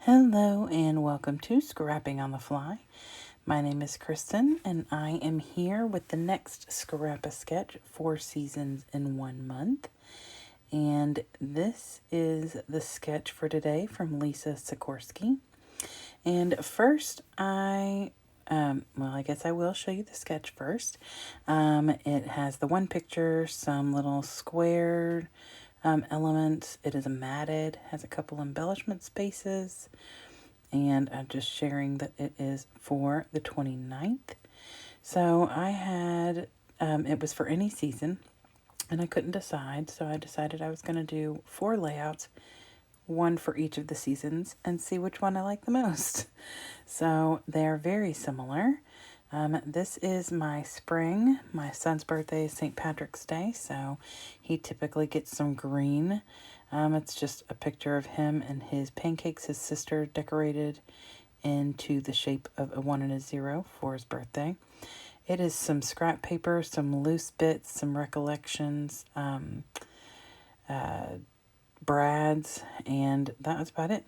Hello and welcome to Scrapping on the Fly. My name is Kristen and I am here with the next Scrap-A-Sketch, 4 seasons in 1 month. And this is the sketch for today from Lisa Sikorsky. And first I guess I will show you the sketch first. It has the one picture, some little squared elements. It is a matted, has a couple embellishment spaces. And I'm just sharing that it is for the 29th. So I had, it was for any season, and I couldn't decide, so I decided I was going to do 4 layouts, one for each of the seasons, and see which one I like the most. So they're very similar. This is my spring. My son's birthday is St. Patrick's Day, so he typically gets some green. It's just a picture of him and his pancakes, his sister decorated into the shape of a 1 and a 0 for his birthday. It is some scrap paper, some loose bits, some recollections, brads, and that was about it.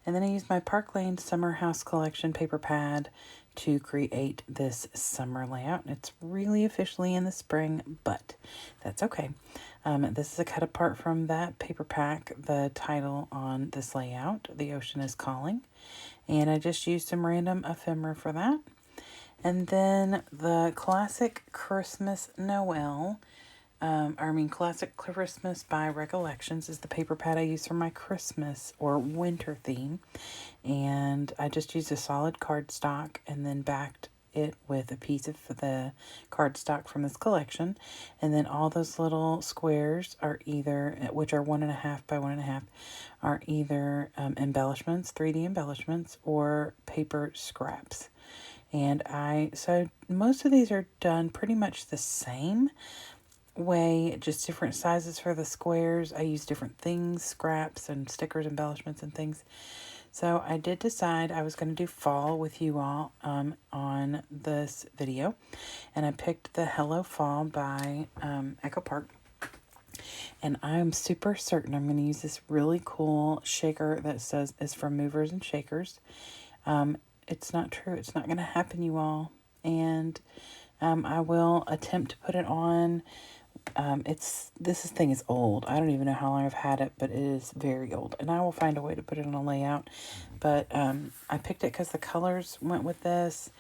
And then I used my Park Lane Summer House Collection paper pad to create this summer layout. It's really officially in the spring, but that's okay. This is a cut apart from that paper pack. The title on this layout, The Ocean is Calling. And I just used some random ephemera for that. And then the classic Christmas Noel, Classic Christmas by Recollections is the paper pad I use for my Christmas or winter theme. And I just used a solid cardstock and then backed it with a piece of the cardstock from this collection. And then all those little squares are either, which are 1.5 by 1.5, are either embellishments, 3D embellishments, or paper scraps. And so most of these are done pretty much the same way, just different sizes for the squares. I use different things, scraps and stickers, embellishments and things. So I did decide I was going to do fall with you all on this video. And I picked the Hello Fall by Echo Park. And I'm super certain I'm going to use this really cool shaker that says is from Movers and Shakers. It's not true. It's not going to happen, you all. And I will attempt to put it on. This thing is old. I don't even know how long I've had it, but it is very old. And I will find a way to put it on a layout. But I picked it because the colors went with this.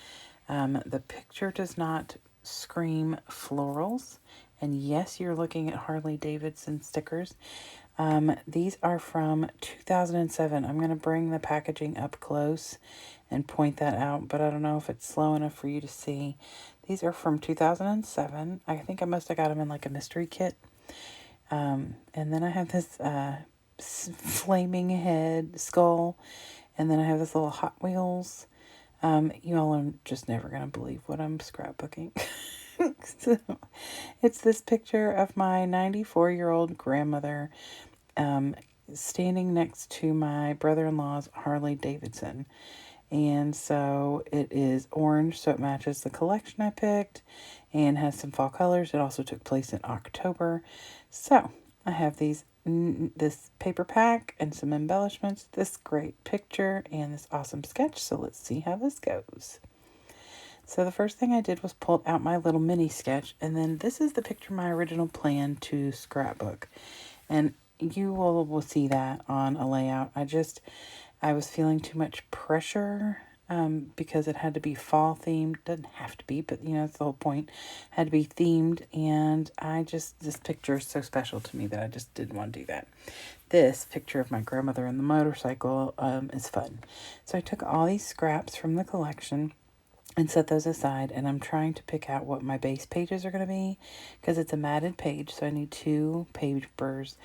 The picture does not scream florals. And yes, you're looking at Harley Davidson stickers. These are from 2007. I'm going to bring the packaging up close and point that out, but I don't know if it's slow enough for you to see. These are from 2007. I think I must have got them in like a mystery kit. And then I have this flaming head skull, and then I have this little Hot Wheels. You all are just never going to believe what I'm scrapbooking. So, it's this picture of my 94-year-old grandmother standing next to my brother-in-law's Harley Davidson. And so it is orange, so it matches the collection I picked and has some fall colors. It also took place in October. So I have this paper pack and some embellishments, this great picture, and this awesome sketch. So let's see how this goes. So the first thing I did was pull out my little mini sketch, and then this is the picture of my original plan to scrapbook. And you will see that on a layout. I was feeling too much pressure because it had to be fall themed. Doesn't have to be, but that's the whole point. Had to be themed, and this picture is so special to me that I just didn't want to do that. This picture of my grandmother and the motorcycle is fun. So I took all these scraps from the collection and set those aside, and I'm trying to pick out what my base pages are going to be because it's a matted page, so I need 2 papers.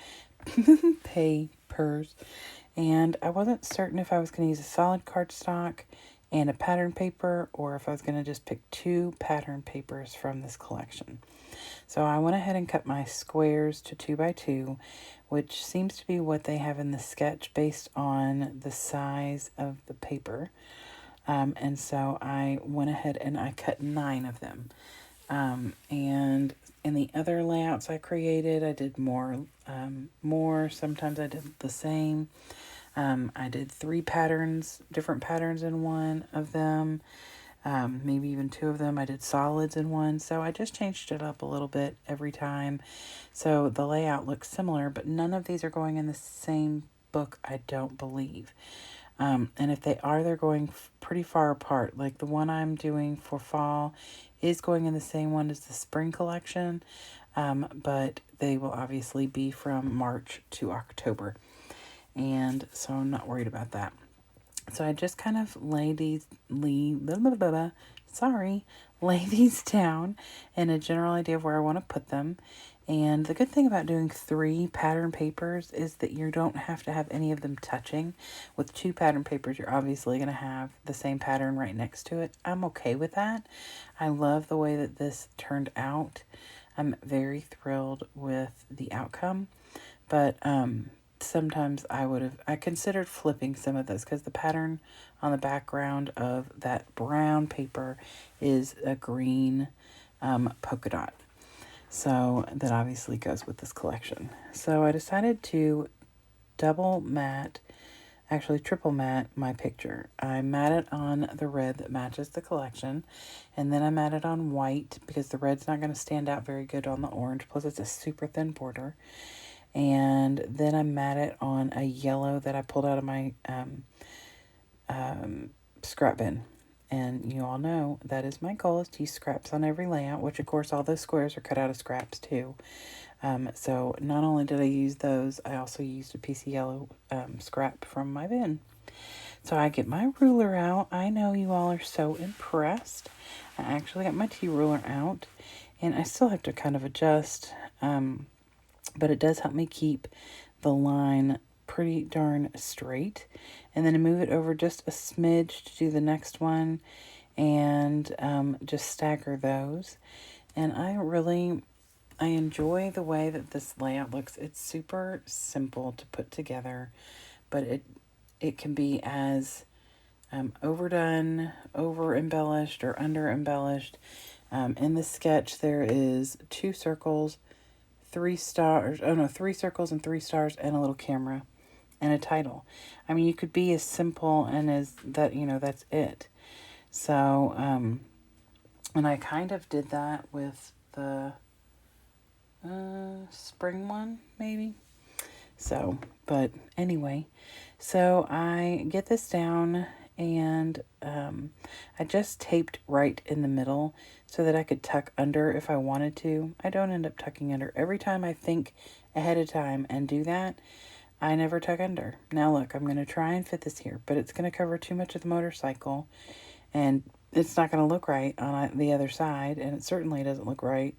And I wasn't certain if I was going to use a solid cardstock and a pattern paper, or if I was going to just pick 2 pattern papers from this collection. So I went ahead and cut my squares to 2 by 2, which seems to be what they have in the sketch based on the size of the paper. And so I went ahead and I cut 9 of them. And in the other layouts I created, I did more. Sometimes I did the same. I did 3 patterns, different patterns in one of them, maybe even 2 of them. I did solids in one, so I just changed it up a little bit every time. So the layout looks similar, but none of these are going in the same book, I don't believe. And if they are, they're going pretty far apart. Like the one I'm doing for fall is going in the same one as the spring collection, but they will obviously be from March to October. And so I'm not worried about that. So I just kind of lay these down in a general idea of where I want to put them. And the good thing about doing 3 pattern papers is that you don't have to have any of them touching. With 2 pattern papers, you're obviously going to have the same pattern right next to it. I'm okay with that. I love the way that this turned out. I'm very thrilled with the outcome. But sometimes I considered flipping some of this because the pattern on the background of that brown paper is a green polka dot. So that obviously goes with this collection. So I decided to triple matte my picture. I matted on the red that matches the collection, and then I matted on white because the red's not going to stand out very good on the orange, plus it's a super thin border. And then I matted on a yellow that I pulled out of my scrap bin. And you all know that is my goal, is to use scraps on every layout, which of course all those squares are cut out of scraps too. So not only did I use those, I also used a piece of yellow scrap from my bin. So I get my ruler out. I know you all are so impressed. I actually got my T-ruler out, and I still have to kind of adjust, but it does help me keep the line pretty darn straight. And then I move it over just a smidge to do the next one, and just stagger those. And I enjoy the way that this layout looks. It's super simple to put together, but it can be as overdone, over embellished, or under embellished. In the sketch, there is 2 circles, 3 stars. Oh no, 3 circles and 3 stars, and a little camera, and a title. I mean, you could be as simple and as that. That's it. So, and I kind of did that with the spring one, maybe. So, but anyway, so I get this down, and I just taped right in the middle so that I could tuck under if I wanted to. I don't end up tucking under. Every time I think ahead of time and do that, I never tuck under. Now look, I'm going to try and fit this here, but it's going to cover too much of the motorcycle, and it's not going to look right on the other side, and it certainly doesn't look right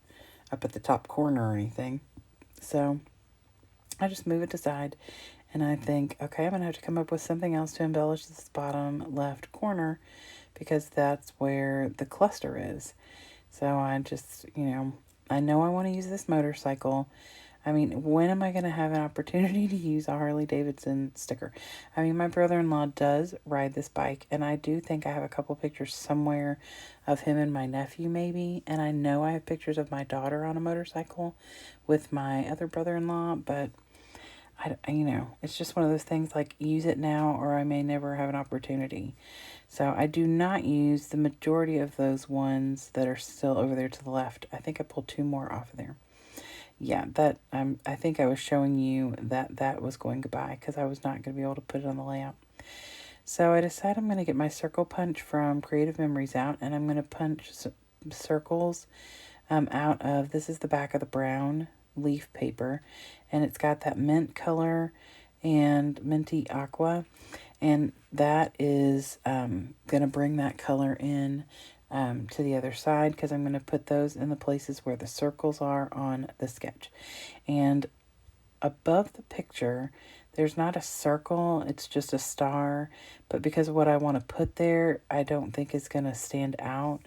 up at the top corner or anything. So I just move it aside, and I think, okay, I'm going to have to come up with something else to embellish this bottom left corner, because that's where the cluster is. So I just, I know I want to use this motorcycle. I mean, when am I going to have an opportunity to use a Harley-Davidson sticker? I mean, my brother-in-law does ride this bike, and I do think I have a couple pictures somewhere of him and my nephew maybe, and I know I have pictures of my daughter on a motorcycle with my other brother-in-law, but it's just one of those things, like, use it now or I may never have an opportunity. So I do not use the majority of those ones that are still over there to the left. I think I pulled 2 more off of there. Yeah, that I think I was showing you that was going goodbye because I was not going to be able to put it on the layout. So I decided I'm going to get my circle punch from Creative Memories out, and I'm going to punch circles out of, this is the back of the brown leaf paper, and it's got that mint color and minty aqua, and that is going to bring that color in to the other side, because I'm going to put those in the places where the circles are on the sketch. And above the picture, there's not a circle, it's just a star, but because of what I want to put there, I don't think it's going to stand out.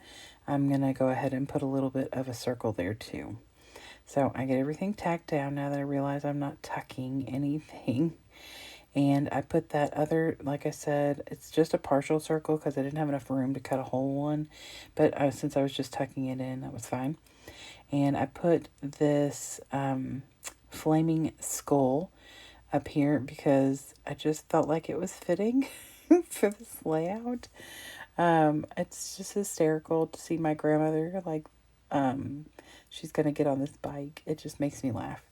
I'm going to go ahead and put a little bit of a circle there too. So I get everything tacked down now that I realize I'm not tucking anything. And I put that other, like I said, it's just a partial circle because I didn't have enough room to cut a whole one. But since I was just tucking it in, that was fine. And I put this flaming skull up here because I just felt like it was fitting for this layout. It's just hysterical to see my grandmother, like, she's going to get on this bike. It just makes me laugh.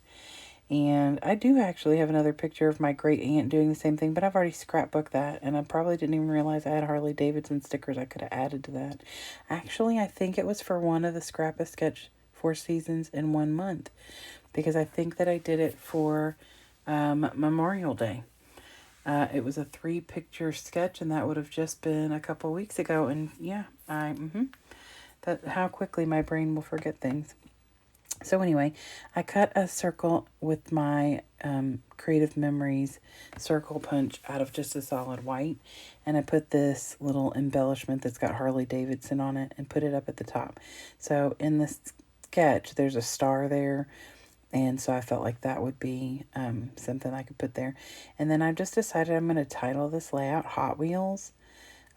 And I do actually have another picture of my great aunt doing the same thing, but I've already scrapbooked that, and I probably didn't even realize I had Harley Davidson stickers I could have added to that. Actually, I think it was for one of the Scrap a Sketch 4 seasons in 1 month, because I think that I did it for Memorial Day. It was a 3-picture sketch, and that would have just been a couple weeks ago. And yeah, that how quickly my brain will forget things. So anyway, I cut a circle with my Creative Memories circle punch out of just a solid white, and I put this little embellishment that's got Harley Davidson on it and put it up at the top. So in this sketch, there's a star there, and so I felt like that would be something I could put there. And then I just decided I'm going to title this layout Hot Wheels.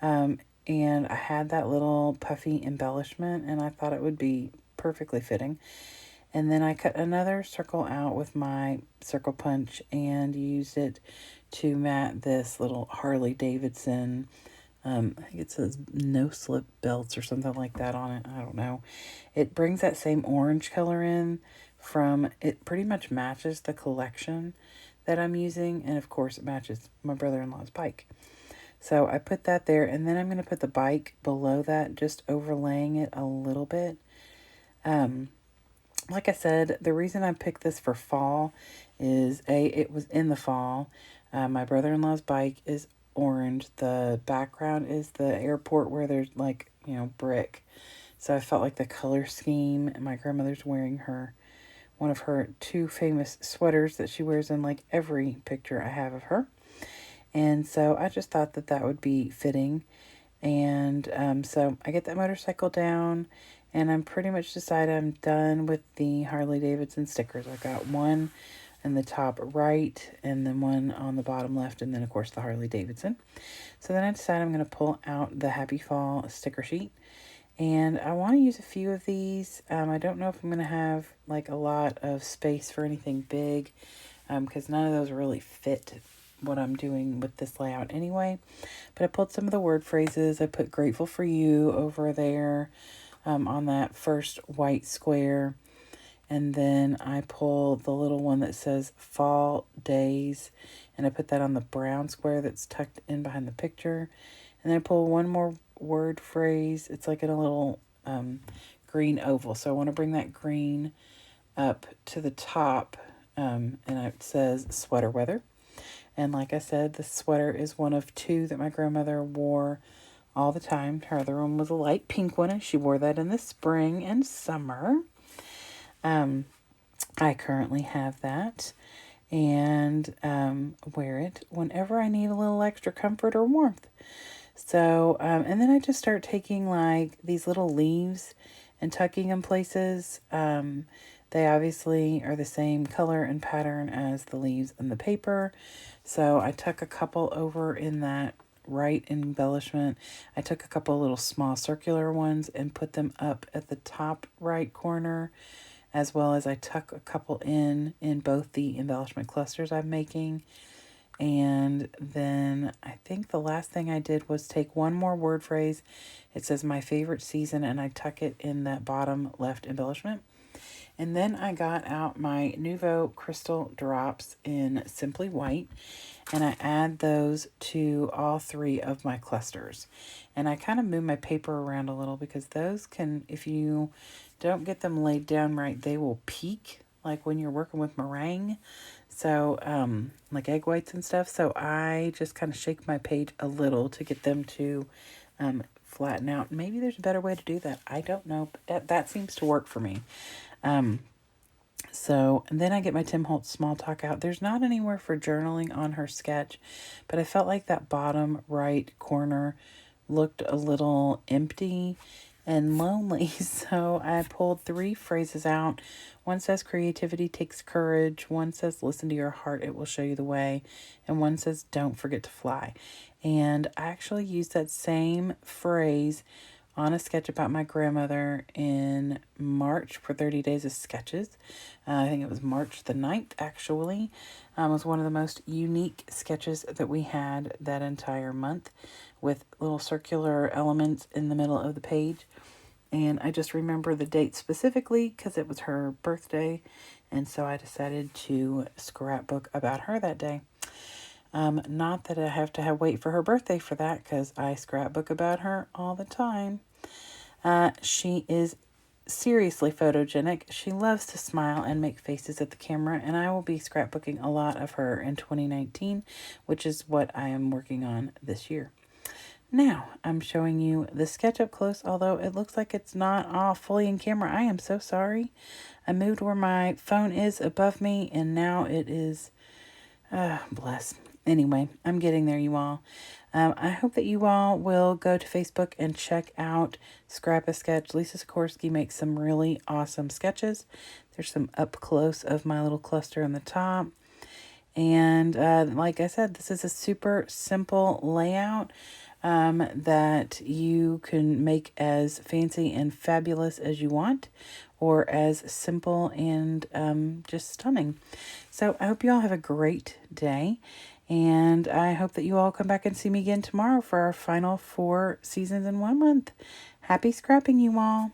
And I had that little puffy embellishment, and I thought it would be perfectly fitting. And then I cut another circle out with my circle punch and used it to mat this little Harley Davidson. I think it says no slip belts or something like that on it. I don't know. It brings that same orange color in from, it pretty much matches the collection that I'm using. And of course it matches my brother-in-law's bike. So I put that there, and then I'm going to put the bike below that, just overlaying it a little bit. Like I said, the reason I picked this for fall is, it was in the fall. My brother-in-law's bike is orange. The background is the airport where there's like, brick. So I felt like the color scheme, and my grandmother's wearing one of her 2 famous sweaters that she wears in like every picture I have of her. And so I just thought that that would be fitting. And so I get that motorcycle down, and I'm pretty much decided I'm done with the Harley Davidson stickers. I've got one in the top right, and then one on the bottom left, and then of course the Harley Davidson. So then I decided I'm going to pull out the Happy Fall sticker sheet, and I want to use a few of these. I don't know if I'm going to have like a lot of space for anything big, because none of those really fit what I'm doing with this layout anyway. But I pulled some of the word phrases. I put grateful for you over there on that first white square. And then I pulled the little one that says fall days, and I put that on the brown square that's tucked in behind the picture. And then I pull one more word phrase. It's like in a little green oval. So I want to bring that green up to the top, and it says sweater weather. And like I said, the sweater is one of 2 that my grandmother wore all the time. Her other one was a light pink one, and she wore that in the spring and summer. I currently have that, and wear it whenever I need a little extra comfort or warmth. So, and then I just start taking like these little leaves and tucking them places. They obviously are the same color and pattern as the leaves in the paper. So I tuck a couple over in that right embellishment. I took a couple little small circular ones and put them up at the top right corner, as well as I tuck a couple in both the embellishment clusters I'm making. And then I think the last thing I did was take one more word phrase. It says my favorite season, and I tuck it in that bottom left embellishment. And then I got out my Nouveau Crystal Drops in Simply White, and I add those to all 3 of my clusters. And I kind of move my paper around a little, because those can, if you don't get them laid down right, they will peak, like when you're working with meringue. So, like egg whites and stuff. So I just kind of shake my page a little to get them to flatten out. Maybe there's a better way to do that. I don't know, but that seems to work for me. So, and then I get my Tim Holtz Small Talk out. There's not anywhere for journaling on her sketch, but I felt like that bottom right corner looked a little empty and lonely. So I pulled 3 phrases out. One says creativity takes courage. One says listen to your heart, it will show you the way. And one says don't forget to fly. And I actually used that same phrase on a sketch about my grandmother in March for 30 Days of Sketches. I think it was March the 9th, actually. It was one of the most unique sketches that we had that entire month, with little circular elements in the middle of the page. And I just remember the date specifically because it was her birthday. And so I decided to scrapbook about her that day. Not that I have to wait for her birthday for that, because I scrapbook about her all the time. She is seriously photogenic. She loves to smile and make faces at the camera, and I will be scrapbooking a lot of her in 2019, which is what I am working on this year. Now, I'm showing you the sketch up close, although it looks like it's not all fully in camera. I am so sorry. I moved where my phone is above me, and now it is, bless. Anyway, I'm getting there, you all. I hope that you all will go to Facebook and check out Scrap a Sketch. Lisa Sikorsky makes some really awesome sketches. There's some up close of my little cluster on the top. And like I said, this is a super simple layout that you can make as fancy and fabulous as you want, or as simple and just stunning. So I hope you all have a great day, and I hope that you all come back and see me again tomorrow for our final 4 seasons in 1 month. Happy scrapping, you all.